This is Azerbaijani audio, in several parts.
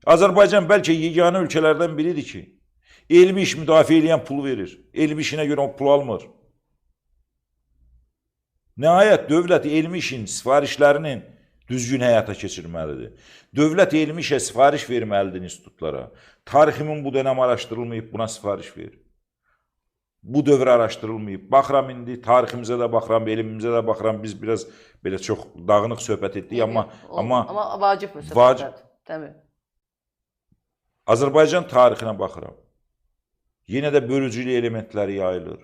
Azərbaycan bəlkə yeganə ölkələrdən biridir ki, elmi iş müdafiə edən pul verir. Elmi işinə görə o pul almır. Nəhayət, dövlət elmi işin sifarişlərinin düzgün həyata keçirməlidir. Dövlət elmi işə sifariş verməlidir institutlara. Tariximin bu dönəm araşdırılmayıb, buna sifariş verir. Bu dövr araşdırılmayıb. Baxıram indi, tariximizə də baxıram, elmimizə də baxıram. Biz biraz belə çox dağınıq söhbət etdik, amma vacib bir söhbətdir. Təbii. Azərbaycan tarixinə baxıram. Yenə də bölücülük elementləri yayılır.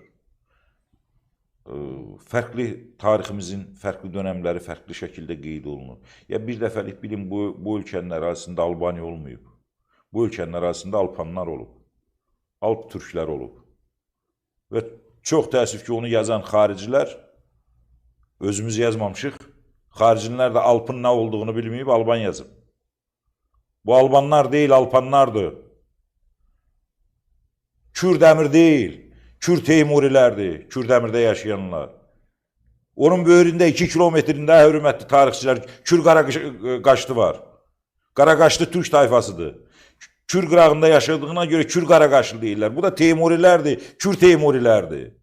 Fərqli tariximizin fərqli dönəmləri fərqli şəkildə qeyd olunur. Ya bir dəfəlik bilin, bu ölkənin ərazisində Albaniya olmayıb. Bu ölkənin ərazisində Alpanlar olub. Alp türklər olub. Və çox təəssüf ki, onu yazan xaricilər, özümüz yazmamışıq, xaricilər də Alpın nə olduğunu bilməyib, Alban yazıb. Bu Albanlar deyil, Alpanlardır. Kürdəmir deyil, Kür Teymurilərdir, Kürdəmirdə yaşayanlar. Onun böyründə 2 kilometrində hörmətli tarixçilər Kür Qaraqaşlı var. Qaraqaşlı türk tayfasıdır. Kür qırağında yaşadığına görə Kür Qaraqaşlı deyirlər. Bu da Teymurilərdir, Kür Teymurilərdir.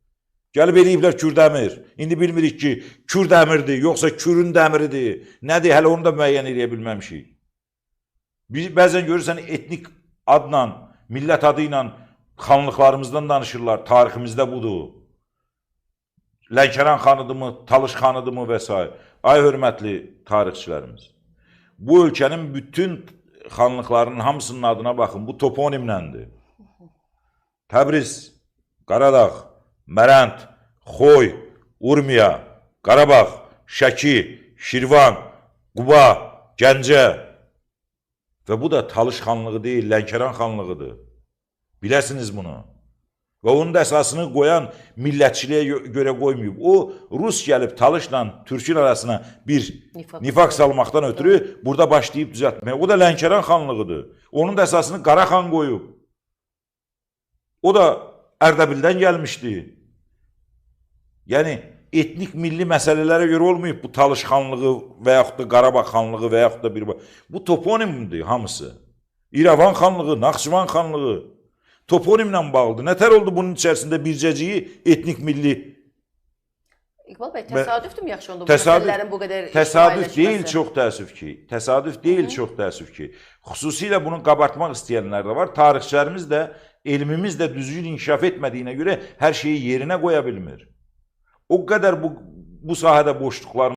Gəlib eləyiblər Kürdəmir. İndi bilmirik ki, Kürdəmirdir, yoxsa Kürün dəmiridir. Nədir, hələ onu da müəyyən edə bilməmişik. Bəzən görürsən etnik adla, millət adı ilə xanlıqlarımızdan danışırlar, tariximizdə budur. Lənkəran xanıdımı, Talış xanıdımı və s. Ay hörmətli tarixçilərimiz, bu ölkənin bütün xanlıqlarının hamısının adına baxın, bu toponimləndir. Təbriz, Qaradağ, Mərənd, Xoy, Urmiya, Qarabağ, Şəki, Şirvan, Quba, Gəncə və bu da Talış xanlığı deyil, Lənkəran xanlığıdır. Biləsiniz bunu. Və onun da əsasını qoyan millətçiliyə görə qoymayıb. O, Rus gəlib Talışla Türkün arasına bir nifaq salmaqdan ötürü burada başlayıb düzəltməyə. O da Lənkəran xanlığıdır. Onun da əsasını Qaraxan qoyub. O da Ərdəbildən gəlmişdi. Yəni, etnik milli məsələlərə görə olmayıb bu Talış xanlığı və yaxud da Qarabağ xanlığı və yaxud da bir... Bu toponimdir hamısı. İrəvan xanlığı, Naxçıvan xanlığı. Toponimlə bağlıdır. Nətər oldu bunun içərisində bircəciyi etnik milli? İqbal bəy, təsadüfdürmü yaxşı oldu bu məsələlərin bu qədər təsadüf deyil, çox təəssüf ki. Təsadüf deyil, çox təəssüf ki. Xüsusilə bunu qabartmaq istəyənlər də var. Tarixçilərimiz də, elmimiz də düzgün inkişaf etmədiyinə görə hər şeyi yerinə qoya bilmir. O qədər bu sahədə boşluqlarımız